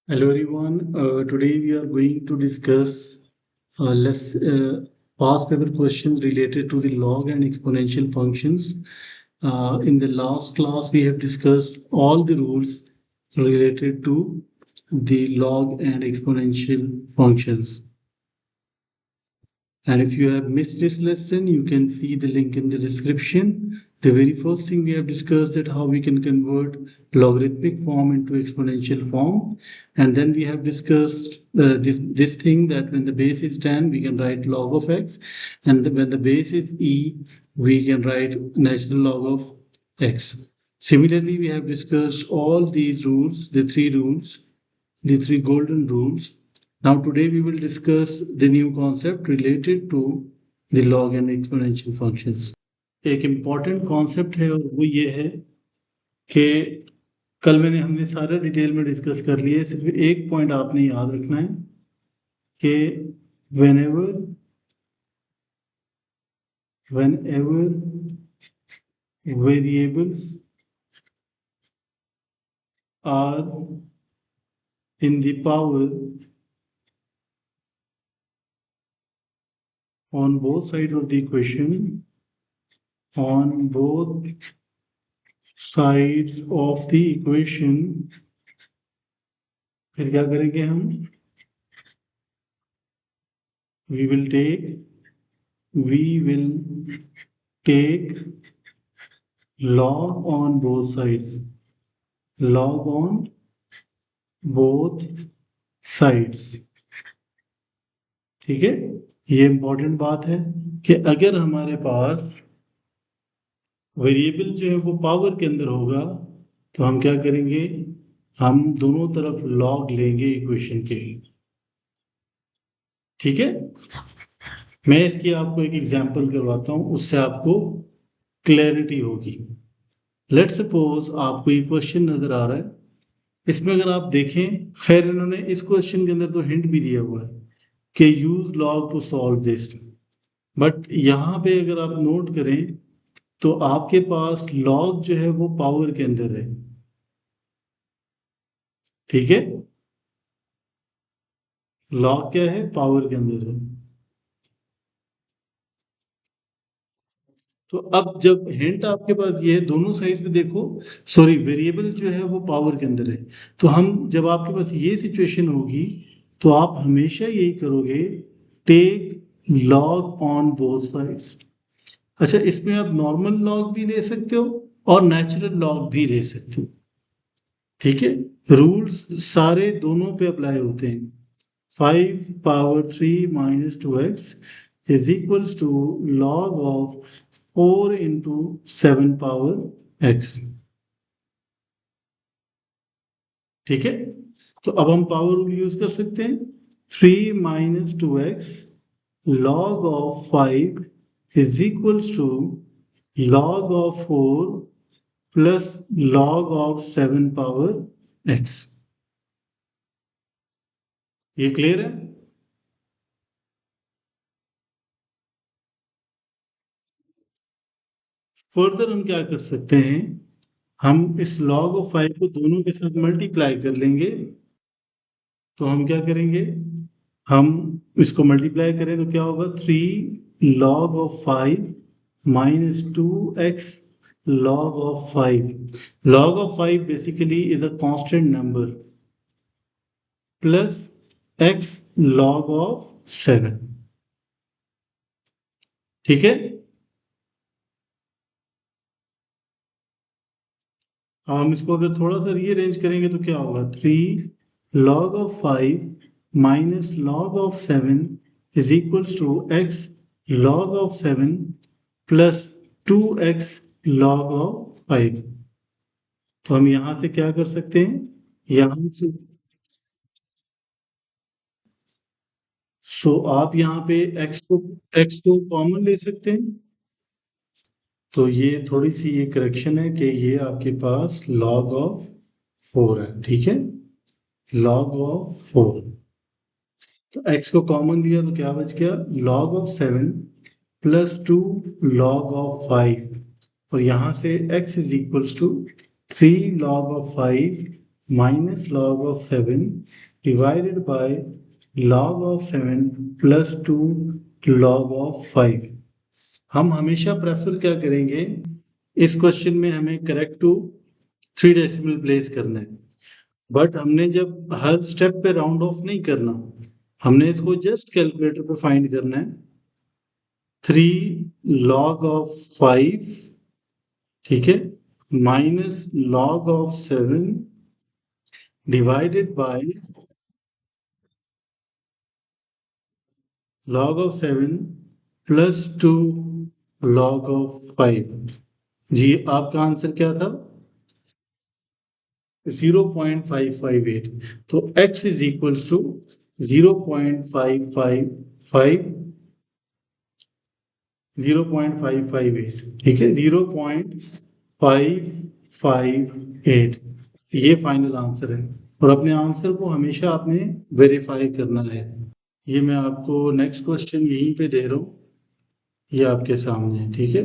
Hello everyone. Today we are going to discuss less past paper questions related to the log and exponential functions. In the last class, we have discussed all the rules related to the log and exponential functions. And if you have missed this lesson, you can see the link in the description. The very first thing we have discussed that how we can convert logarithmic form into exponential form. And then we have discussed this thing that when the base is 10, we can write log of x. And when the base is e, we can write natural log of x. Similarly, we have discussed all these rules, the three golden rules. Now today we will discuss the new concept related to the log and exponential functions. एक important concept है और वो ये है कि कल हमने सारा डिटेल में डिस्कस कर लिया है, सिर्फ एक पॉइंट आपने याद रखना है कि whenever variables are in the power on both sides of the equation, on both sides of the equation, फिर क्या करेंगे हम? We will take log on both sides. Log on both sides. ठीक है, ये इंपॉर्टेंट बात है कि अगर हमारे पास वेरिएबल जो है वो पावर के अंदर होगा तो हम क्या करेंगे? हम दोनों तरफ लॉग लेंगे इक्वेशन के। ठीक है, मैं इसकी आपको एक एग्जांपल करवाता हूं, उससे आपको क्लैरिटी होगी। लेट्स सपोज आपको ये क्वेश्चन नजर आ रहा है, इसमें अगर आप देखें, खैर इन्होंने इस क्वेश्चन के अंदर तो हिंट भी दिया हुआ है कि use log to solve this, but यहां पे अगर आप नोट करें तो आपके पास लॉग जो है वो पावर के अंदर है। ठीक है, लॉग क्या है? पावर के अंदर है। तो अब जब हिंट आपके पास ये है, दोनों साइड पे देखो, सॉरी वेरिएबल जो है वो पावर के अंदर है, तो हम जब आपके पास ये सिचुएशन होगी तो आप हमेशा यही करोगे, take log on both sides. अच्छा, इसमें आप नॉर्मल लॉग भी ले सकते हो और नेचुरल लॉग भी ले सकते हो। ठीक है, रूल्स सारे दोनों पे अप्लाई होते हैं। 5 power 3 minus 2x is equals to log of 4 into 7 power x। ठीक है, तो अब हम पावर रूल यूज कर सकते हैं। 3 minus 2x log of 5 is equals to log of 4 plus log of 7 power x। ये क्लियर है? फर्दर हम क्या कर सकते हैं, हम इस log ऑफ 5 को दोनों के साथ मल्टीप्लाई कर लेंगे। तो हम क्या करेंगे, हम इसको मल्टीप्लाई करें तो क्या होगा? 3 log of 5 minus 2x log of 5। log of 5 basically is a constant number, plus x log of 7। ठीक है, अब हम इसको अगर थोड़ा सा रीअरेंज करेंगे तो क्या होगा? 3 log of 5 minus log of 7 is equals to x log of 7 plus 2x log of 5। तो हम यहां से क्या कर सकते हैं, यहां से आप यहां पे x को कॉमन ले सकते हैं। तो ये थोड़ी सी ये करेक्शन है कि ये आपके पास log ऑफ 4 है। ठीक है, log ऑफ 4, तो x को कॉमन लिया तो क्या बच गया? log of 7 plus 2 log of 5, और यहां से x is equals to 3 log of 5 minus log of 7 divided by log of 7 plus 2 log of 5। हम हमेशा प्रेफर क्या करेंगे, इस क्वेश्चन में हमें करेक्ट टू 3 डेसिमल प्लेस करना है, बट हमने जब हर स्टेप पे राउंड ऑफ नहीं करना, हमने इसको जस्ट कैलकुलेटर पे फाइंड करना है। 3 log of 5, ठीक है, minus log of 7 divided by log of 7 plus 2 log of 5। जी आपका आंसर क्या था? 0.558। तो x इज इक्वल टू 0.555 0.558, ठीक है, 0.558 ये फाइनल आंसर है। और अपने आंसर को हमेशा आपने वेरीफाई करना है। ये मैं आपको नेक्स्ट क्वेश्चन यहीं पे दे रहा हूँ, ये आपके सामने है, ठीक है।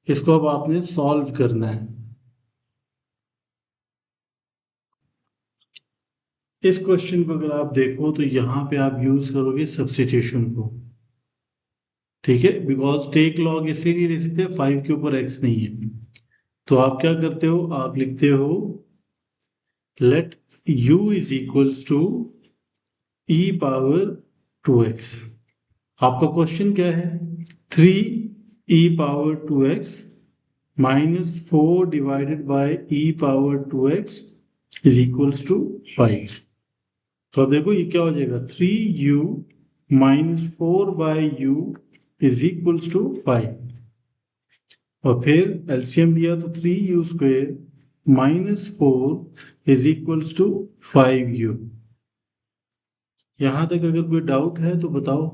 इसको अब आपने सॉल्व करना है। इस क्वेश्चन को अगर आप देखो तो यहाँ पे आप यूज करोगे सब्स्टिट्यूशन को, ठीक है, बिकॉज टेक लॉग इसलिए नहीं ले सकते 5 के ऊपर x नहीं है। तो आप क्या करते हो, आप लिखते हो let u is equals to e power 2x। आपका क्वेश्चन क्या है? 3 e power 2x minus 4 divided by e power 2x is equals to 5। तो अब देखो ये क्या हो जाएगा, 3u minus 4/u is equals to 5। और फिर एलसीएम लिया तो 3u square minus 4 is equals to 5u। यहां तक अगर कोई डाउट है तो बताओ।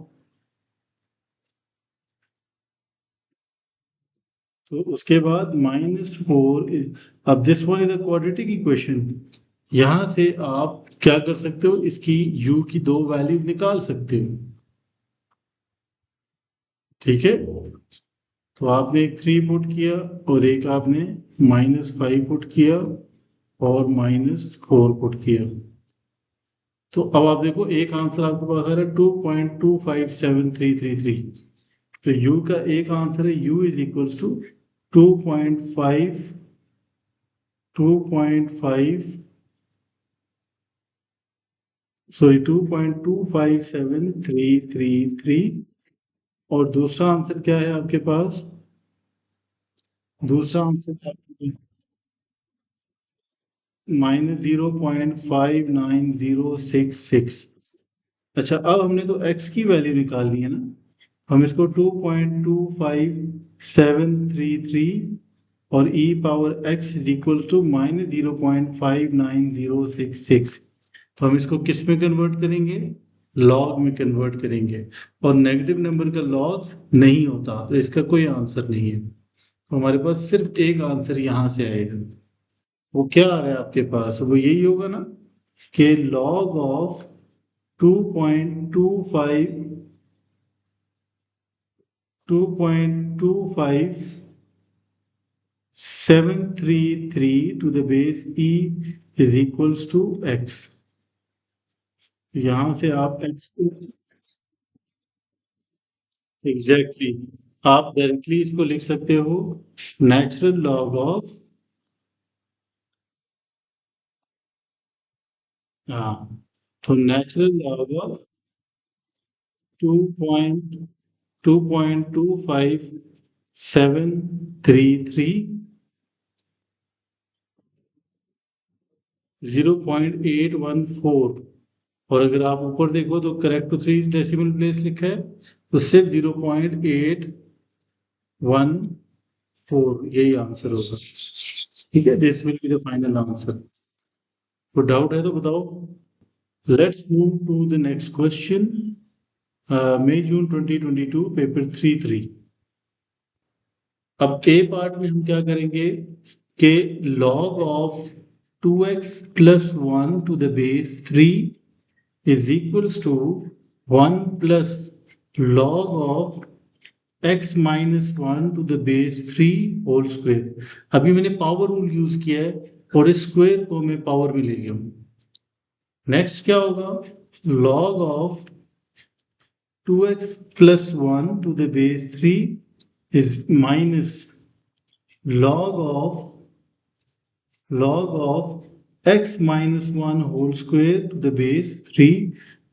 तो उसके बाद -4, अब this one is a quadratic equation. यहां से आप क्या कर सकते हो, इसकी u की दो वैल्यू निकाल सकते हो, ठीक है। तो आपने एक 3 पुट किया और एक आपने -5 पुट किया और -4 पुट किया। तो अब आप देखो एक आंसर आपके पास आ रहा है 2.257333। तो u का एक आंसर है u is equals to 2.5 2.5 sorry 2.257333। और दूसरा आंसर क्या है आपके पास? दूसरा आंसर -0.59066। अच्छा, अब हमने तो x की वैल्यू निकालनी है ना, हम इसको 2.25733 और e power x is equal to -0.59066। तो हम इसको किस में कन्वर्ट करेंगे? लॉग में कन्वर्ट करेंगे। और नेगेटिव नंबर का लॉग नहीं होता, तो इसका कोई आंसर नहीं है। तो हमारे पास सिर्फ एक आंसर यहां से आएगा। वो क्या आ रहा है आपके पास? वो यही होगा ना कि log of 2.25 to the base e is equals to x। यहां से आप x को एग्जैक्टली आप डायरेक्टली इसको लिख सकते हो, नेचुरल लॉग ऑफ, हाँ, तो नेचुरल लॉग ऑफ 2.25733 0.814। और अगर आप ऊपर देखो तो करेक्ट टू 3 डेसिमल प्लेस लिखा है, तो सिर्फ 0.814 यही आंसर होगा, ठीक है। This will be the final answer. कोई डाउट है तो बताओ। Let's move to the next question. May June 2022 paper 3 अब ए पार्ट में हम क्या करेंगे कि log of 2x plus 1 to the base 3 is equals to 1 plus log of x minus 1 to the base 3 whole square. अभी मैंने पावर रूल यूज किया है, और स्क्वायर को मैं पावर में ले गया हूं। नेक्स्ट क्या होगा, log of 2x plus 1 to the base 3 is minus log of x minus 1 whole square to the base 3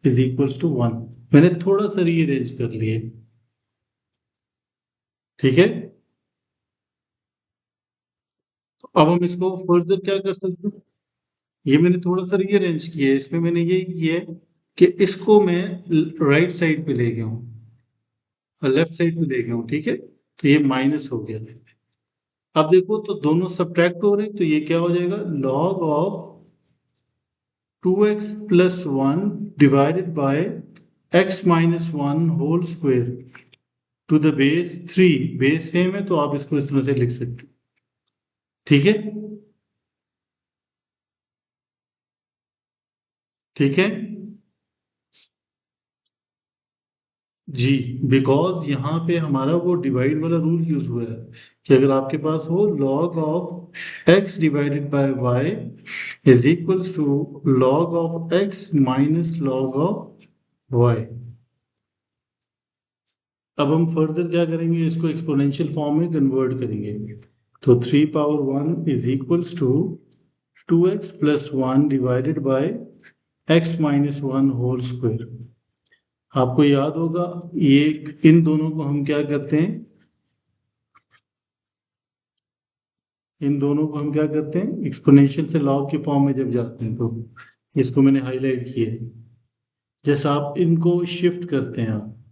is equals to 1। मैंने थोड़ा सा रीअरेंज कर लिए, ठीक है। तो अब हम इसको फर्दर क्या कर सकते हैं, ये मैंने थोड़ा सा रीअरेंज किया है, इसमें मैंने ये किया है कि इसको मैं राइट साइड पे ले गया हूँ और लेफ्ट साइड पे ले गया हूँ, ठीक है। तो ये माइनस हो गया। अब देखो तो दोनों सब्ट्रैक्ट हो रहे हैं, तो ये क्या हो जाएगा, log of 2x plus 1 divided by x minus 1 whole square to the base 3। Base same है तो आप इसको इस तरह से लिख सकते हैं, ठीक है। ठीक है जी, बिकॉज यहाँ पे हमारा वो डिवाइड वाला रूल यूज हुआ है कि अगर आपके पास हो log of x divided by y is equals to log of x minus log of y। अब हम फर्दर क्या करेंगे, इसको एक्सपोनेंशियल फॉर्म में कन्वर्ट करेंगे। तो 3 power 1 is equals to 2x plus 1 divided by x minus 1 whole square. आपको याद होगा ये, इन दोनों को हम क्या करते हैं, इन दोनों को हम क्या करते हैं, एक्सपोनेंशियल से लॉग के फॉर्म में जब जाते हैं तो इसको मैंने हाईलाइट किया है, जैसा आप इनको शिफ्ट करते हैं आप,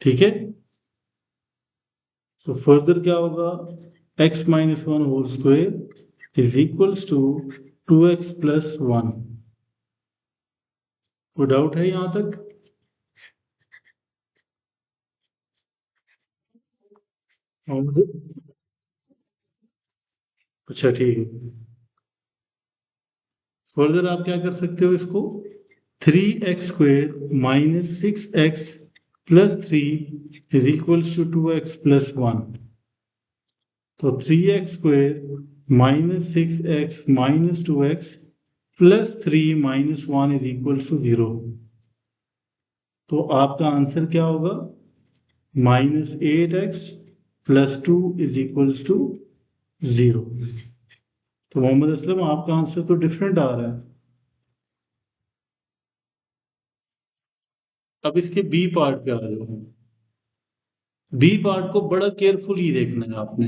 ठीक है। तो फर्दर क्या होगा, x minus 1 whole square is equals to 2x plus 1। कोई डाउट है यहां तक? और अच्छा ठीक है, फर्दर आप क्या कर सकते हो इसको, 3x² minus 6x plus 3 is equals to 2x plus 1। तो 3x² minus 6x minus 2x plus 3 minus 1 is equals to 0। तो आपका आंसर क्या होगा, -8x plus 2 is equals to 0। तो मोहम्मद असलम आपका आंसर तो डिफरेंट आ रहा है। अब इसके बी पार्ट पे आ जाओ। बी पार्ट को बड़ा केयरफुली देखना है आपने।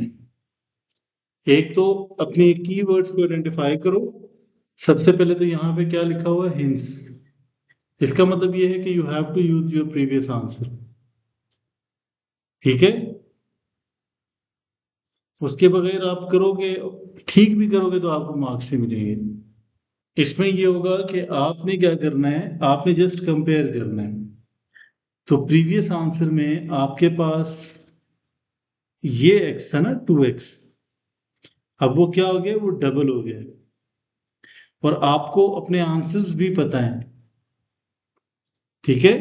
एक तो अपने कीवर्ड्स को आइडेंटिफाई करो। सबसे पहले तो यहाँ पे क्या लिखा हुआ है, हिंस। इसका मतलब ये है कि you have to use your previous answer, ठीक है। उसके बगैर आप करोगे, ठीक भी करोगे तो आपको मार्क्स से मिलेंगे। इसमें ये होगा कि आपने क्या करना है, आपने जस्ट कंपेयर करना है। तो प्रीवियस आंसर में आपके पास ये x था ना, 2x, अब वो क्या हो गया, वो डबल हो गया। और आपको अपने आंसर्स भी पता है, ठीक है।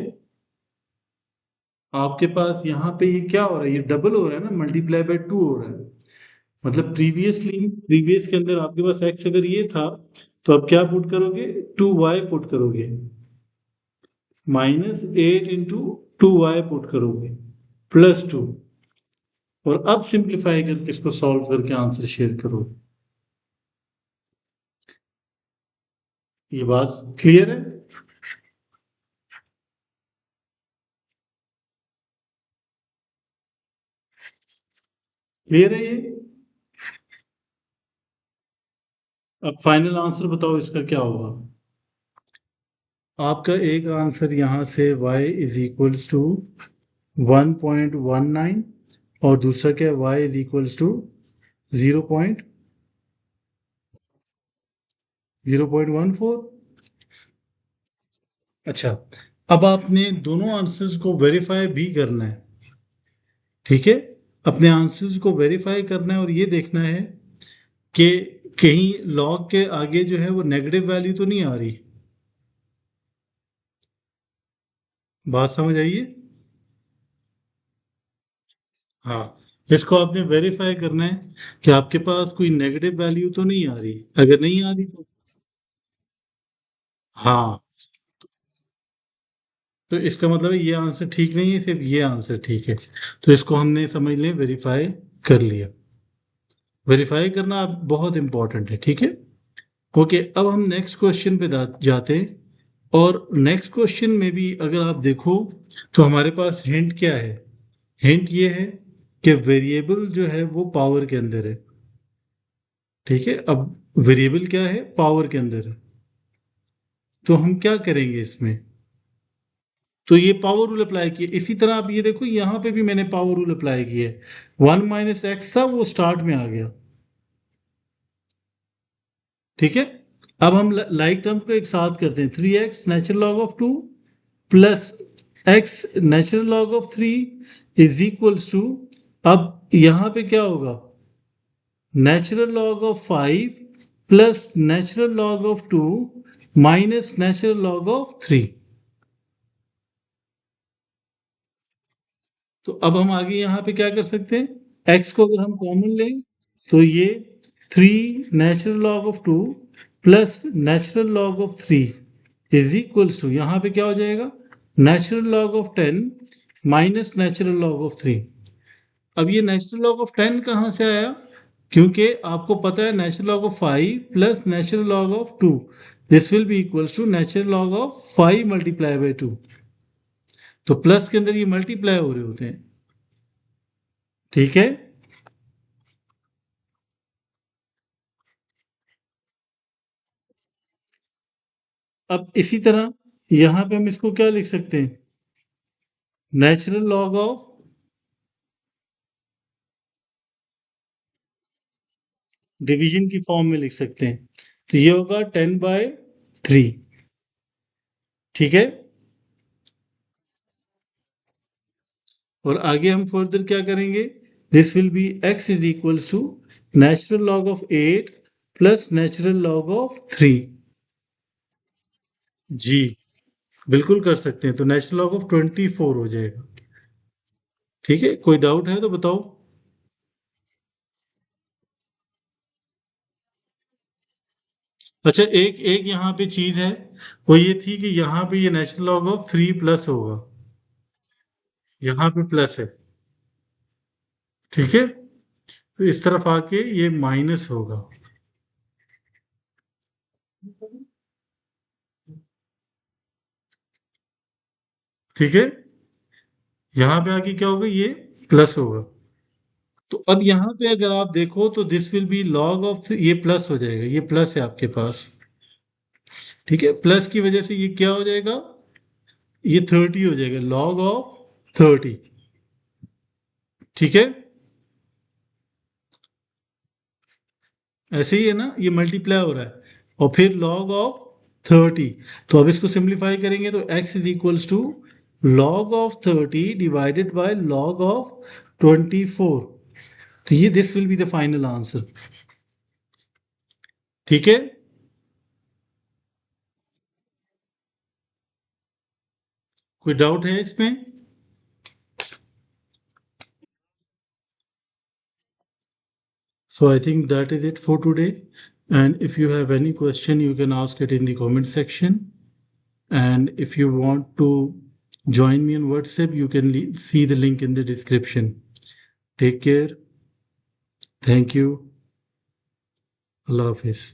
आपके पास यहाँ पे ये क्या हो रहा है, ये डबल हो रहा है ना, मल्टीप्लाई बाय 2 हो रहा है। मतलब प्रीवियस के अंदर आपके पास x अगर ये था, तो अब क्या पुट करोगे, 2y पुट करोगे, -8 इंटू 2y पुट करोगे, +2। और अब सिंप्लीफाई करके इसको सॉल्व करके आंसर शेयर करो। ये बात क्लियर है? क्लियर है ये? अब फाइनल आंसर बताओ इसका क्या होगा। आपका एक आंसर यहाँ से y इज इक्वल्स टू 1.19 और दूसरा क्या है, y इज इक्वल्स टू 0.14। अच्छा, अब आपने दोनों आंसर्स को वेरीफाई भी करना है, ठीक है। अपने आंसर्स को वेरीफाई करना है और ये देखना है कि कहीं लॉग के आगे जो है वो नेगेटिव वैल्यू तो नहीं आ रही। बात समझ आइए? हाँ, इसको आपने वेरीफाई करना है कि आपके पास कोई नेगेटिव वैल्यू तो नहीं आ रही। अगर नहीं आ रही तो हाँ, तो इसका मतलब है ये आंसर ठीक नहीं है, सिर्फ ये आंसर ठीक है। तो इसको हमने समझ लें वेरीफाई कर लिया। वेरीफाई करना अब बहुत इंपॉर्टेंट है, ठीक है। ओके, अब हम नेक्स्ट क्वेश्चन पे जाते हैं। और नेक्स्ट क्वेश्चन में भी अगर आप देखो तो हमारे पास हिंट क्या है। हिंट ये है कि वेरिएबल जो है वो पावर के अंदर है। ठीक है, अब वेरिएबल क्या है, पावर के अंदर है। तो हम क्या करेंगे इसमें, तो ये पावर रूल अप्लाई किया। इसी तरह आप ये देखो यहां पे भी मैंने पावर रूल अप्लाई किया है। 1 - x था, वो स्टार्ट में आ गया। ठीक है, अब हम लाइक टर्म को एक साथ करते हैं। 3x natural log of 2 plus x natural log of 3 is equals to, अब यहां पे क्या होगा, natural log of 5 plus natural log of 2 minus natural log of 3। तो अब हम आगे यहाँ पे क्या कर सकते हैं, x को अगर हम कॉमन लें तो ये 3 natural log of 2 plus natural log of 3 is equals to, यहाँ पे क्या हो जाएगा, natural log of 10 minus natural log of 3। अब ये नेचुरल लॉग ऑफ 10 कहाँ से आया, क्योंकि आपको पता है natural log of 5 plus natural log of 2, this will be equals to natural log of 5 multiply by 2। तो प्लस के अंदर ये मल्टीप्लाई हो रहे होते हैं। ठीक है, अब इसी तरह यहां पे हम इसको क्या लिख सकते हैं, नेचुरल लॉग ऑफ, डिवीजन की फॉर्म में लिख सकते हैं। तो ये होगा 10/3। ठीक है, और आगे हम फर्दर क्या करेंगे, this will be x is equal to natural log of 8 plus natural log of 3। जी, बिल्कुल कर सकते हैं। तो नेचुरल लॉग ऑफ 24 हो जाएगा। ठीक है, कोई डाउट है तो बताओ। अच्छा, एक एक यहाँ पे चीज है, वो ये थी कि यहाँ पे ये नेचुरल लॉग ऑफ 3 प्लस होगा, यहाँ पे प्लस है। ठीक है, तो इस तरफ आके ये माइनस होगा। ठीक है, यहाँ पे आके क्या होगा, ये प्लस होगा। तो अब यहाँ पे अगर आप देखो तो this will B log of, ये प्लस हो जाएगा, ये प्लस है आपके पास। ठीक है, प्लस की वजह से ये क्या हो जाएगा, ये 30 हो जाएगा, लॉग ऑफ 30। ठीक है, ऐसे ही है ना, ये मल्टीप्लाई हो रहा है और फिर log ऑफ 30। तो अब इसको सिंप्लीफाई करेंगे तो x is equals to log of 30 divided by log of 24। तो ये this will be the final answer. ठीक है, कोई डाउट है इसमें। So I think that is it for today. And if you have any question, you can ask it in the comment section. And if you want to join me on WhatsApp, you can see the link in the description. Take care. Thank you. Allah Hafiz.